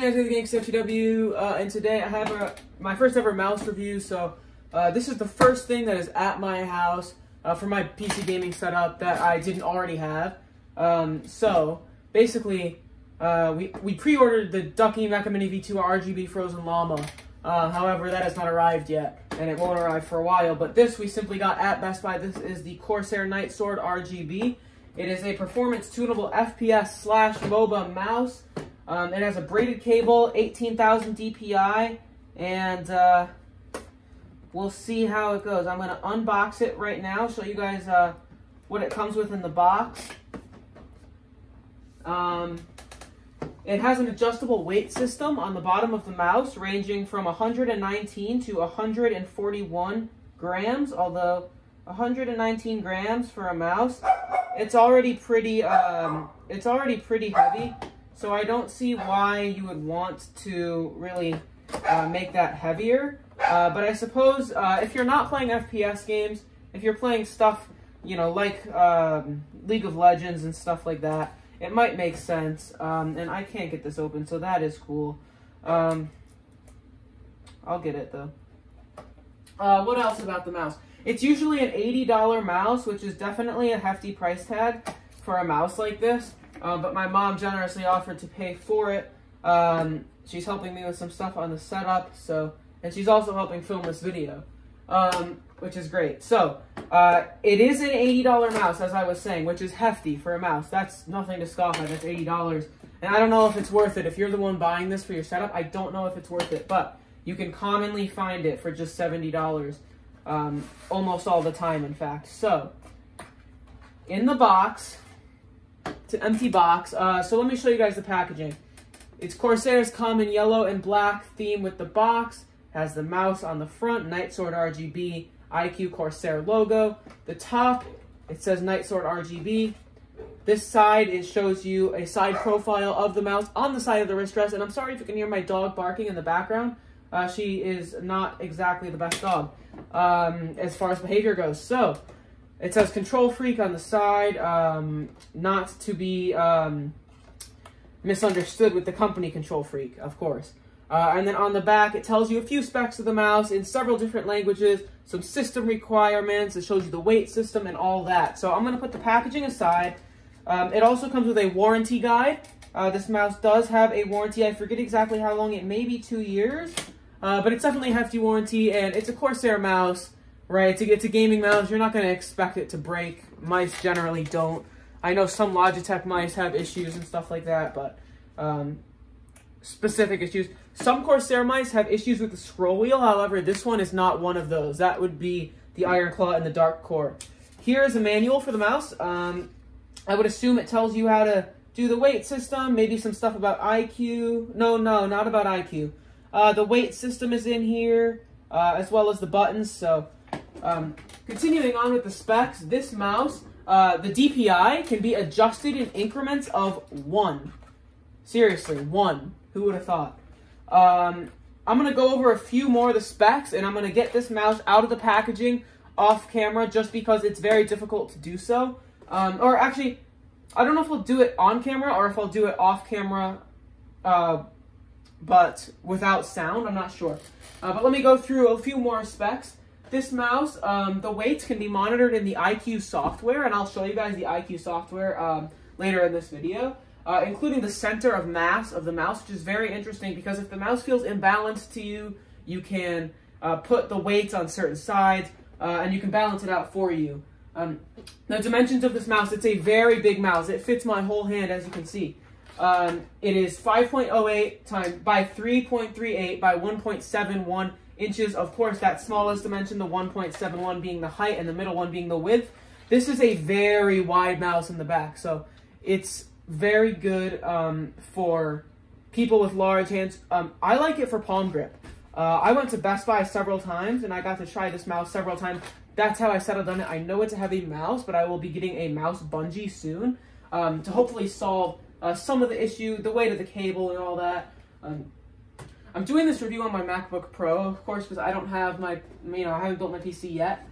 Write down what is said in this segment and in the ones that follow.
guys, it's the GangstaFTW, and today I have my first ever mouse review. So this is the first thing that is at my house for my PC gaming setup that I didn't already have. So basically, we pre-ordered the Ducky Mecha Mini V2 RGB Frozen Llama. However, that has not arrived yet, and it won't arrive for a while. But this we simply got at Best Buy. This is the Corsair Nightsword RGB. It is a performance tunable FPS / MOBA mouse. It has a braided cable, 18,000 DPI, and we'll see how it goes. I'm going to unbox it right now, show you guys what it comes with in the box. It has an adjustable weight system on the bottom of the mouse, ranging from 119 to 141 grams, although 119 grams for a mouse, it's already pretty heavy. So I don't see why you would want to really make that heavier. But I suppose if you're not playing FPS games, if you're playing stuff, you know, like League of Legends and stuff like that, it might make sense. And I can't get this open, so that is cool. I'll get it, though. What else about the mouse? It's usually an $80 mouse, which is definitely a hefty price tag for a mouse like this. But my mom generously offered to pay for it. She's helping me with some stuff on the setup, and she's also helping film this video, which is great. So, it is an $80 mouse, as I was saying, which is hefty for a mouse. That's nothing to scoff at. That's $80. And I don't know if it's worth it. If you're the one buying this for your setup, I don't know if it's worth it. But you can commonly find it for just $70, almost all the time, in fact. So, in the box, it's an empty box. So let me show you guys the packaging. It's Corsair's common yellow and black theme with the box. Has the mouse on the front, Nightsword RGB, IQ Corsair logo. The top, it says Nightsword RGB. This side, it shows you a side profile of the mouse on the side of the wrist rest. And I'm sorry if you can hear my dog barking in the background. She is not exactly the best dog as far as behavior goes. So, it says Control Freak on the side, not to be misunderstood with the company Control Freak, of course. And then on the back, it tells you a few specs of the mouse in several different languages, some system requirements, it shows you the weight system and all that. So I'm going to put the packaging aside. It also comes with a warranty guide. This mouse does have a warranty. I forget exactly how long. It may be 2 years, but it's definitely a hefty warranty, and it's a Corsair mouse. Right, it's a gaming mouse. You're not going to expect it to break. Mice generally don't. I know some Logitech mice have issues and stuff like that, but specific issues. Some Corsair mice have issues with the scroll wheel. However, this one is not one of those. That would be the Iron Claw and the Dark Core. Here is a manual for the mouse. I would assume it tells you how to do the weight system, maybe some stuff about IQ. No, not about IQ. The weight system is in here, as well as the buttons, so... continuing on with the specs, this mouse, the DPI can be adjusted in increments of 1. Seriously, 1. Who would have thought? I'm going to go over a few more of the specs, and I'm going to get this mouse out of the packaging off camera just because it's very difficult to do so. Or actually, I don't know if I'll do it on camera or if I'll do it off camera, but without sound. I'm not sure. But let me go through a few more specs. This mouse, the weights can be monitored in the IQ software, and I'll show you guys the IQ software later in this video, including the center of mass of the mouse, which is very interesting because if the mouse feels imbalanced to you, you can put the weights on certain sides, and you can balance it out for you. The dimensions of this mouse, it's a very big mouse. It fits my whole hand, as you can see. It is 5.08 by 3.38 by 1.71 inches. Of course, that smallest dimension, the 1.71 being the height and the middle one being the width. This is a very wide mouse in the back, so it's very good for people with large hands. I like it for palm grip. I went to Best Buy several times, and I got to try this mouse several times. That's how I settled on it. I know it's a heavy mouse, but I will be getting a mouse bungee soon to hopefully solve some of the issue, the weight of the cable and all that. I'm doing this review on my MacBook Pro, of course, because I don't have my, I haven't built my PC yet.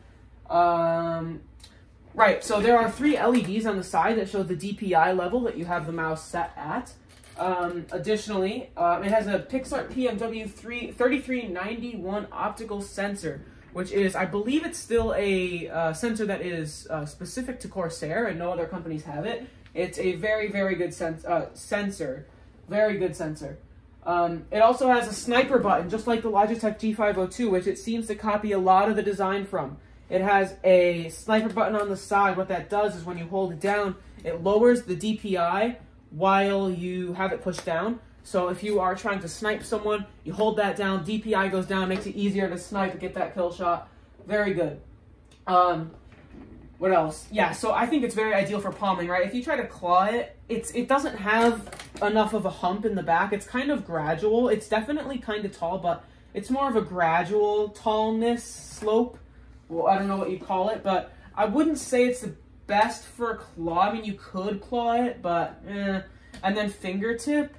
Right, so there are 3 LEDs on the side that show the DPI level that you have the mouse set at. Additionally, it has a Pixar PMW 3391 optical sensor, which is, I believe it's still a sensor that is specific to Corsair, and no other companies have it. It's a very, very good sensor. Very good sensor. It also has a sniper button, just like the Logitech G502, which it seems to copy a lot of the design from. It has a sniper button on the side. What that does is when you hold it down, it lowers the DPI while you have it pushed down. So if you are trying to snipe someone, you hold that down, DPI goes down, makes it easier to snipe and get that kill shot. Very good. What else? Yeah, so I think it's very ideal for palming, right? If you try to claw it, it doesn't have enough of a hump in the back. It's kind of gradual. It's definitely kind of tall, but it's more of a gradual tallness slope. Well, I don't know what you call it, but I wouldn't say it's the best for claw. I mean, you could claw it, but eh. And then fingertip,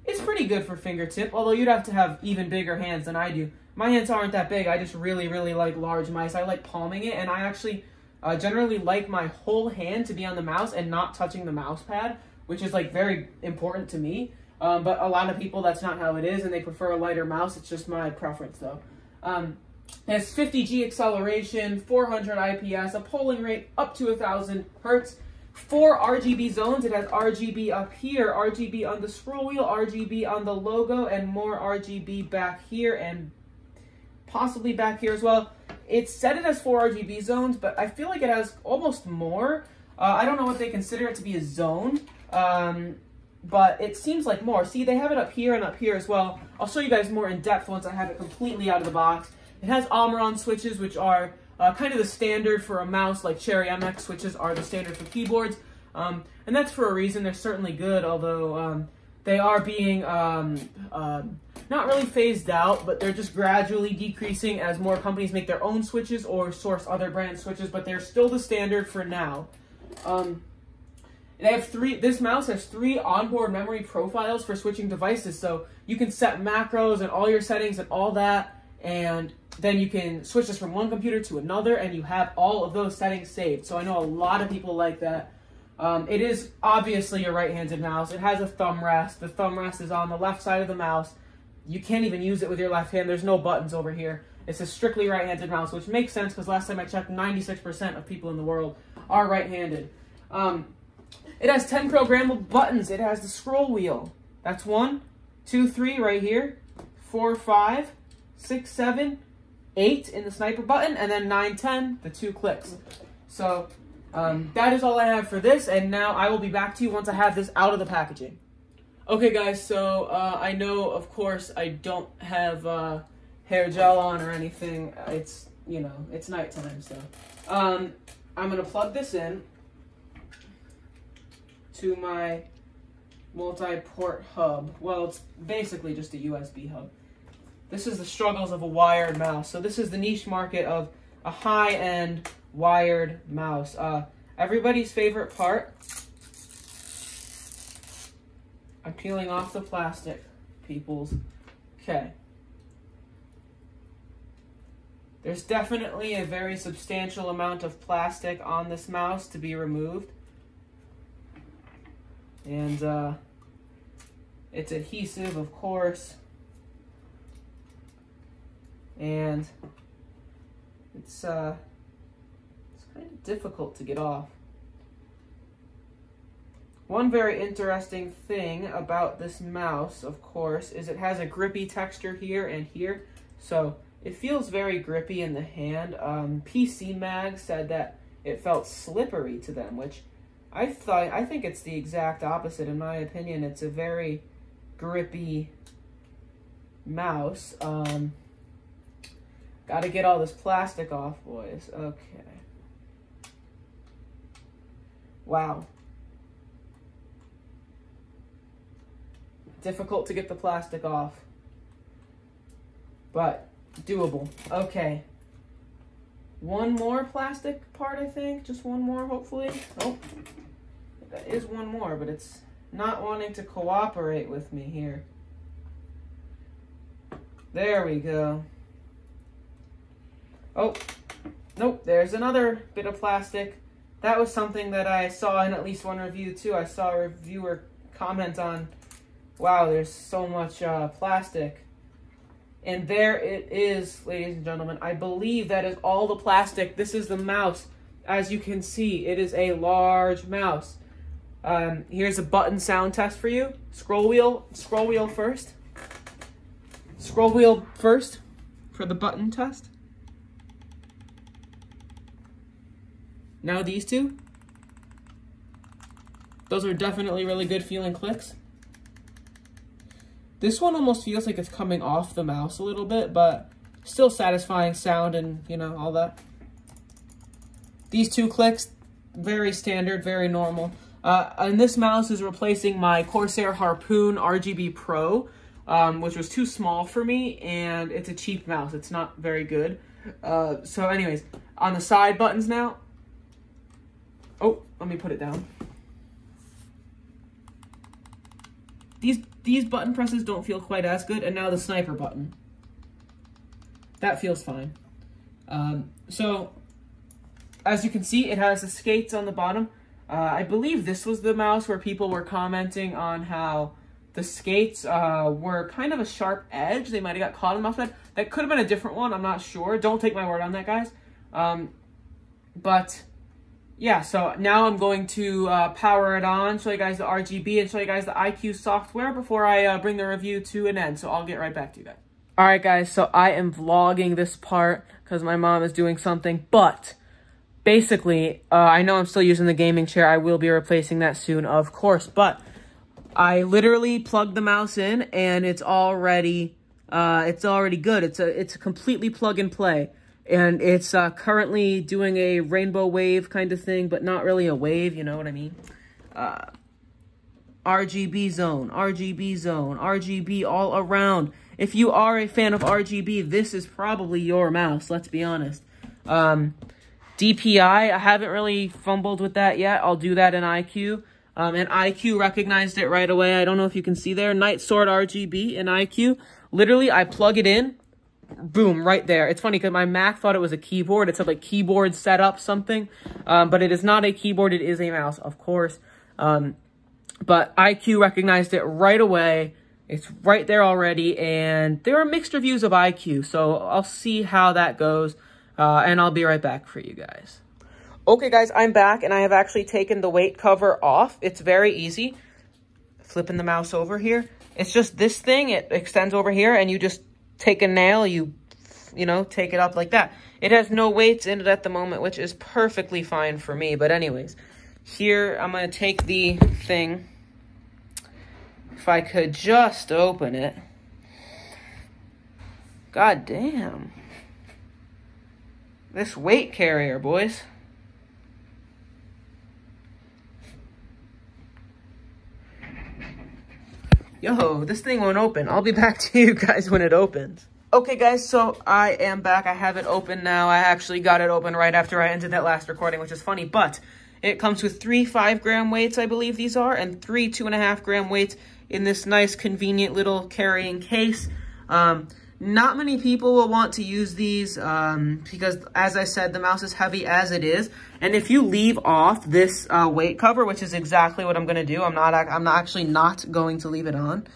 it's pretty good for fingertip, although you'd have to have even bigger hands than I do. My hands aren't that big. I just really, really like large mice. I like palming it, and I actually generally like my whole hand to be on the mouse and not touching the mouse pad, which is like very important to me. But a lot of people, that's not how it is, and they prefer a lighter mouse. It's just my preference, though. It has 50G acceleration, 400 IPS, a polling rate up to 1000 Hertz, 4 RGB zones. It has RGB up here, RGB on the scroll wheel, RGB on the logo, and more RGB back here and possibly back here as well. It said it has 4 RGB zones, but I feel like it has almost more. I don't know what they consider it to be a zone, but it seems like more. See, they have it up here and up here as well. I'll show you guys more in depth once I have it completely out of the box. It has Omron switches, which are kind of the standard for a mouse, like Cherry MX switches are the standard for keyboards. And that's for a reason. They're certainly good, although they are being not really phased out, but they're just gradually decreasing as more companies make their own switches or source other brand switches, but they're still the standard for now. This mouse has 3 onboard memory profiles for switching devices, so you can set macros and all your settings and all that, and then you can switch this from one computer to another, and you have all of those settings saved. So I know a lot of people like that. It is obviously a right-handed mouse. It has a thumb rest. The thumb rest is on the left side of the mouse. You can't even use it with your left hand. There's no buttons over here. It's a strictly right-handed mouse, which makes sense because last time I checked, 96% of people in the world are right-handed. It has 10 programmable buttons. It has the scroll wheel. That's 1, 2, 3 right here, 4, 5, 6, 7, 8 in the sniper button, and then 9, 10, the 2 clicks. So that is all I have for this, and now I will be back to you once I have this out of the packaging. Okay guys, so I know, of course, I don't have hair gel on or anything. It's, you know, it's nighttime, so. I'm going to plug this in to my multi-port hub. Well, it's basically just a USB hub. This is the struggles of a wired mouse. So this is the niche market of a high-end wired mouse. Everybody's favorite part. I'm peeling off the plastic, peoples. Okay. There's definitely a very substantial amount of plastic on this mouse to be removed. And it's adhesive, of course. And it's kind of difficult to get off. One very interesting thing about this mouse, of course, is it has a grippy texture here and here. So it feels very grippy in the hand. PC Mag said that it felt slippery to them, which I think it's the exact opposite. In my opinion, it's a very grippy mouse. Gotta get all this plastic off, boys. Okay. Wow. Difficult to get the plastic off, but doable. Okay. One more plastic part, I think. Just one more, hopefully. Oh, that is one more, but it's not wanting to cooperate with me here. There we go. Oh, nope, there's another bit of plastic. That was something that I saw in at least one review, too. I saw a reviewer comment on Wow, there's so much plastic. And there it is, ladies and gentlemen. I believe that is all the plastic. This is the mouse. As you can see, it is a large mouse. Here's a button sound test for you. Scroll wheel first. Scroll wheel first for the button test. Now these two. Those are definitely really good feeling clicks. This one almost feels like it's coming off the mouse a little bit, but still satisfying sound and, you know, all that. These two clicks, very standard, very normal. And this mouse is replacing my Corsair Harpoon RGB Pro, which was too small for me, and it's a cheap mouse. It's not very good. So anyways, on the side buttons now. Oh, let me put it down. These button presses don't feel quite as good, and now the sniper button. That feels fine. So, as you can see, it has the skates on the bottom. I believe this was the mouse where people were commenting on how the skates were kind of a sharp edge. They might have got caught in the mouse pad. That could have been a different one, I'm not sure. Don't take my word on that, guys. But yeah, so now I'm going to power it on, show you guys the RGB, and show you guys the iCUE software before I bring the review to an end. So I'll get right back to you guys. Alright guys, so I am vlogging this part because my mom is doing something, but basically, I know I'm still using the gaming chair. I will be replacing that soon, of course, but I literally plugged the mouse in and it's already good. It's a completely plug and play. And it's currently doing a rainbow wave kind of thing, but not really a wave, you know what I mean? RGB zone, RGB zone, RGB all around. If you are a fan of RGB, this is probably your mouse, let's be honest. DPI, I haven't really fumbled with that yet. I'll do that in iCUE. And iCUE recognized it right away. I don't know if you can see there. Nightsword RGB in iCUE. Literally, I plug it in. Boom, right there. It's funny because my Mac thought it was a keyboard. It said like keyboard setup something. But it is not a keyboard. It is a mouse, of course. But iCUE recognized it right away. It's right there already. And there are mixed reviews of iCUE. So I'll see how that goes. And I'll be right back for you guys. Okay, guys, I'm back. And I have actually taken the weight cover off. It's very easy. Flipping the mouse over here. It's just this thing. It extends over here. And you just take a nail, you know, take it up like that. It has no weights in it at the moment, which is perfectly fine for me. But anyways, here I'm going to take the thing. If I could just open it. God damn. This weight carrier, boys. Yo, this thing won't open. I'll be back to you guys when it opens. Okay, guys, so I am back. I have it open now. I actually got it open right after I ended that last recording, which is funny, but it comes with 3 5-gram weights, I believe these are, and 3 2.5-gram weights in this nice, convenient little carrying case. Not many people will want to use these because, as I said, the mouse is heavy as it is. And if you leave off this weight cover, which is exactly what I'm going to do, I'm actually not going to leave it on.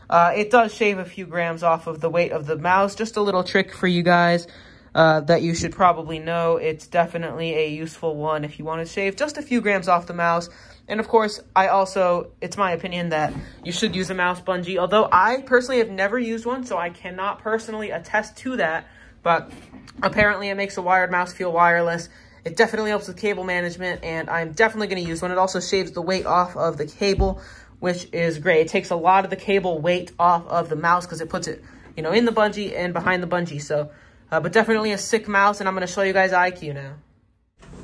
It does shave a few grams off of the weight of the mouse. Just a little trick for you guys that you should probably know. It's definitely a useful one if you want to shave just a few grams off the mouse. And of course, it's my opinion that you should use a mouse bungee, although I personally have never used one, so I cannot personally attest to that, but apparently it makes a wired mouse feel wireless. It definitely helps with cable management, and I'm definitely going to use one. It also shaves the weight off of the cable, which is great. It takes a lot of the cable weight off of the mouse because it puts it, you know, in the bungee and behind the bungee, so, but definitely a sick mouse, and I'm going to show you guys iCUE now.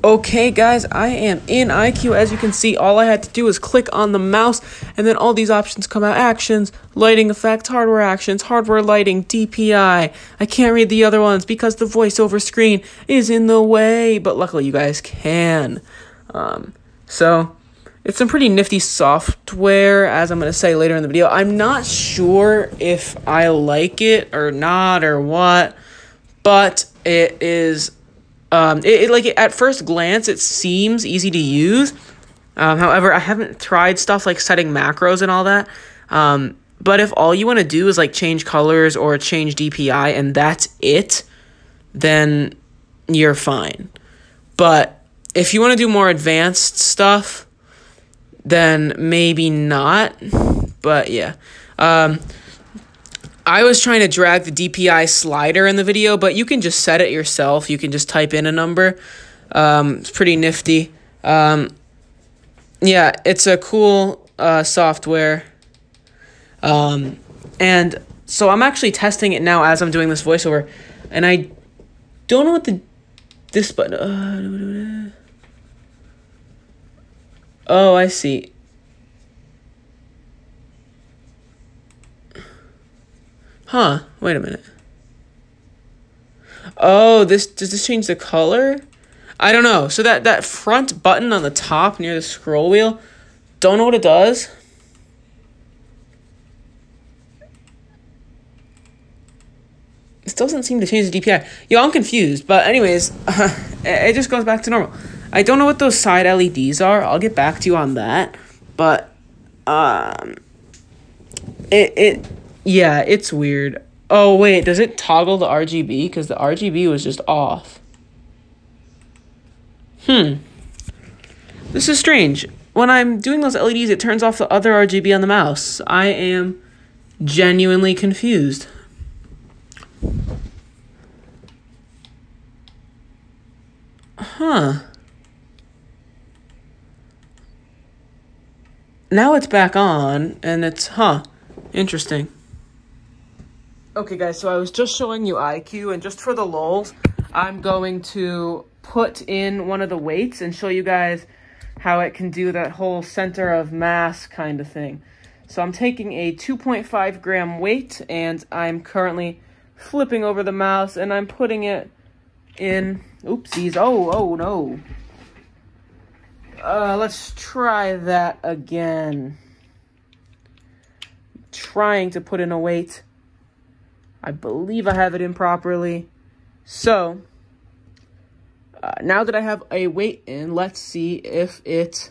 Okay, guys, I am in iCUE. As you can see, all I had to do is click on the mouse, and then all these options come out. Actions, lighting effects, hardware actions, hardware lighting, DPI. I can't read the other ones because the voiceover screen is in the way, but luckily you guys can. So, it's some pretty nifty software, as I'm going to say later in the video. I'm not sure if I like it or not or what, but it is... at first glance, it seems easy to use. However, I haven't tried stuff like setting macros and all that. But if all you want to do is like change colors or change DPI and that's it, then you're fine. But if you want to do more advanced stuff, then maybe not. But yeah. I was trying to drag the DPI slider in the video, but you can just set it yourself. You can just type in a number. It's pretty nifty. Yeah, it's a cool software. And so I'm actually testing it now as I'm doing this voiceover, and I don't know what this button. Oh, I see. Huh, wait a minute. Oh, does this change the color? I don't know. So that front button on the top near the scroll wheel, don't know what it does. This doesn't seem to change the DPI. Yo, I'm confused, but anyways, it just goes back to normal. I don't know what those side LEDs are. I'll get back to you on that, but yeah, it's weird. Oh, wait, does it toggle the RGB? Because the RGB was just off. This is strange. When I'm doing those LEDs, it turns off the other RGB on the mouse. I am genuinely confused. Huh. Now it's back on, and it's, interesting. Okay, guys, so I was just showing you IQ, and just for the lulz, I'm going to put in one of the weights and show you guys how it can do that whole center of mass kind of thing. So I'm taking a 2.5 gram weight, and I'm currently flipping over the mouse, and I'm putting it in, oopsies, oh no. Let's try that again. Trying to put in a weight. I believe I have it in properly. So, now that I have a weight in, let's see if it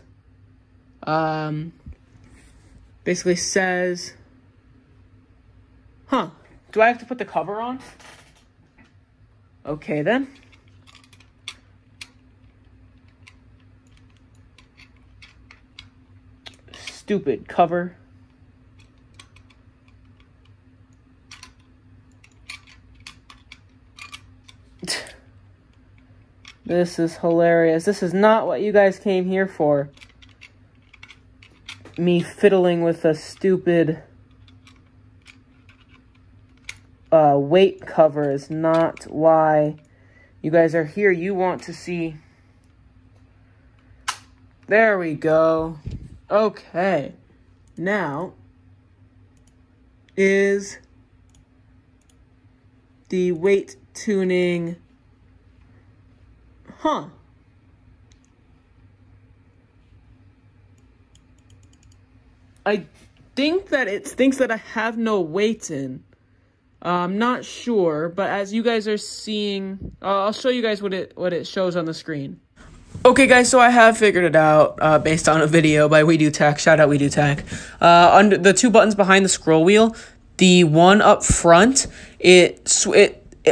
basically says, do I have to put the cover on? Okay then. Stupid cover. This is hilarious. This is not what you guys came here for. Me fiddling with a stupid weight cover is not why you guys are here. You want to see. There we go. Okay. Now is the weight tuning. I think that it thinks that I have no weights in. I'm not sure, but as you guys are seeing, I'll show you guys what it shows on the screen. Okay, guys, so I have figured it out based on a video by We Do Tech. Shout out We Do Tech. Under the two buttons behind the scroll wheel, the one up front, it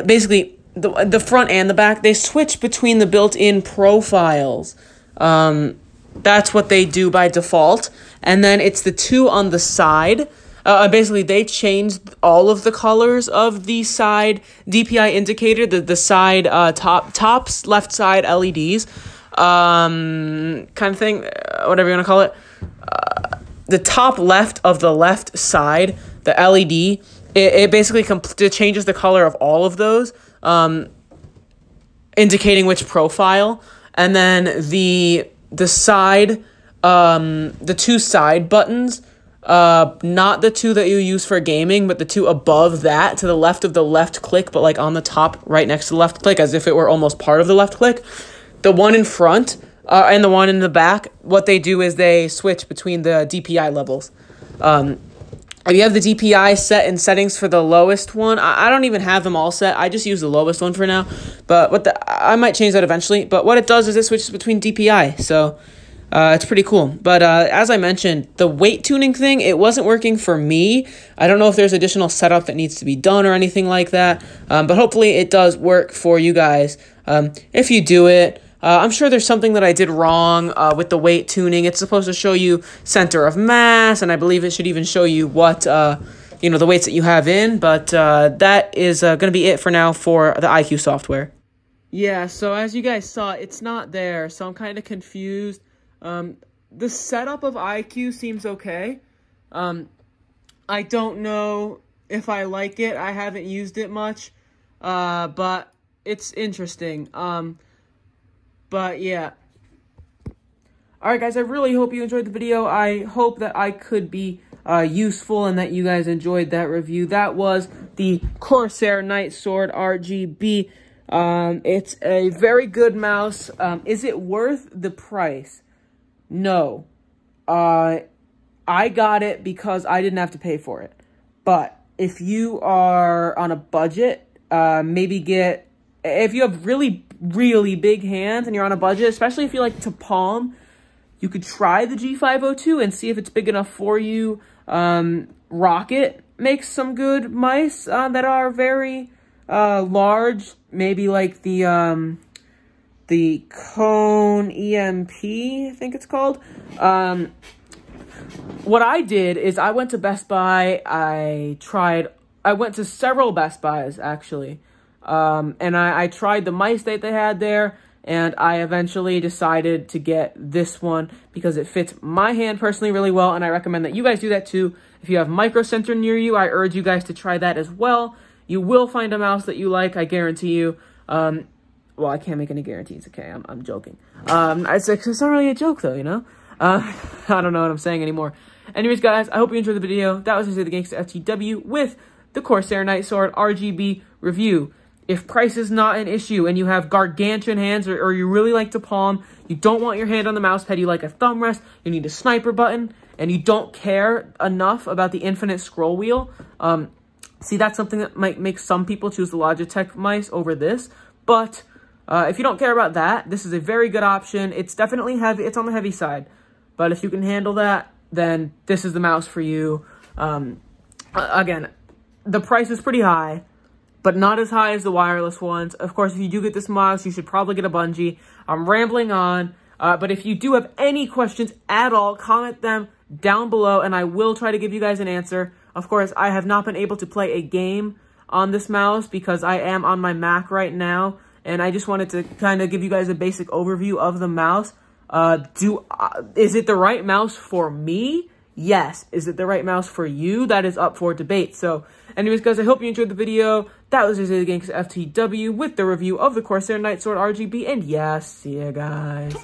basically the front and the back, they switch between the built-in profiles. That's what they do by default. And then it's the two on the side. Basically, they changed all of the colors of the side DPI indicator, the side tops, left side LEDs, kind of thing, whatever you want to call it. The top left of the left side, the LED, it basically changes the color of all of those, indicating which profile. And then the side, the two side buttons, not the two that you use for gaming, but the two above that, to the left of the left click, but like on the top right next to the left click, as if it were almost part of the left click. The one in front and the one in the back, what they do is they switch between the DPI levels. If you have the DPI set in settings for the lowest one, I don't even have them all set. I just use the lowest one for now. But I might change that eventually. But what it does is it switches between DPI. So It's pretty cool. But as I mentioned, the weight tuning thing, it wasn't working for me. I don't know if there's additional setup that needs to be done or anything like that. But hopefully it does work for you guys. If you do it, I'm sure there's something that I did wrong with the weight tuning. It's supposed to show you center of mass, and I believe it should even show you what, you know, the weights that you have in. But that is going to be it for now for the IQ software. Yeah, so as you guys saw, it's not there, so I'm kind of confused. The setup of IQ seems okay. I don't know if I like it. I haven't used it much, but it's interesting. But yeah. Alright guys, I really hope you enjoyed the video. I hope that I could be useful and that you guys enjoyed that review. That was the Corsair Nightsword RGB. It's a very good mouse. Is it worth the price? No. I got it because I didn't have to pay for it. But if you are on a budget, maybe get... If you have really, really big hands and you're on a budget, especially if you like to palm, you could try the G502 and see if it's big enough for you. Rocket makes some good mice that are very large. Maybe like the Cone EMP, I think it's called. What I did is I went to Best Buy. I went to several Best Buys, actually. And I tried the mice that they had there, and I eventually decided to get this one because it fits my hand personally really well, and I recommend that you guys do that too. If you have Micro Center near you, I urge you guys to try that as well. You will find a mouse that you like, I guarantee you. Well, I can't make any guarantees, okay? I'm joking. It's not really a joke, though, you know? I don't know what I'm saying anymore. Anyways, guys, I hope you enjoyed the video. That was the Gangsta FTW with the Corsair Nightsword RGB review. If price is not an issue and you have gargantuan hands or you really like to palm, you don't want your hand on the mouse pad, you like a thumb rest, you need a sniper button, and you don't care enough about the infinite scroll wheel, see, that's something that might make some people choose the Logitech mice over this, but if you don't care about that, this is a very good option. It's definitely heavy, it's on the heavy side, but if you can handle that, then this is the mouse for you. Again, the price is pretty high, but not as high as the wireless ones. Of course, if you do get this mouse, you should probably get a bungee. I'm rambling on, but if you do have any questions at all, comment them down below, and I will try to give you guys an answer. Of course, I have not been able to play a game on this mouse because I am on my Mac right now, and I just wanted to kind of give you guys a basic overview of the mouse. Is it the right mouse for me? Yes. Is it the right mouse for you? That is up for debate. So, anyways, guys, I hope you enjoyed the video. That was the Gangsta FTW with the review of the Corsair Nightsword RGB, and yes, see ya, guys.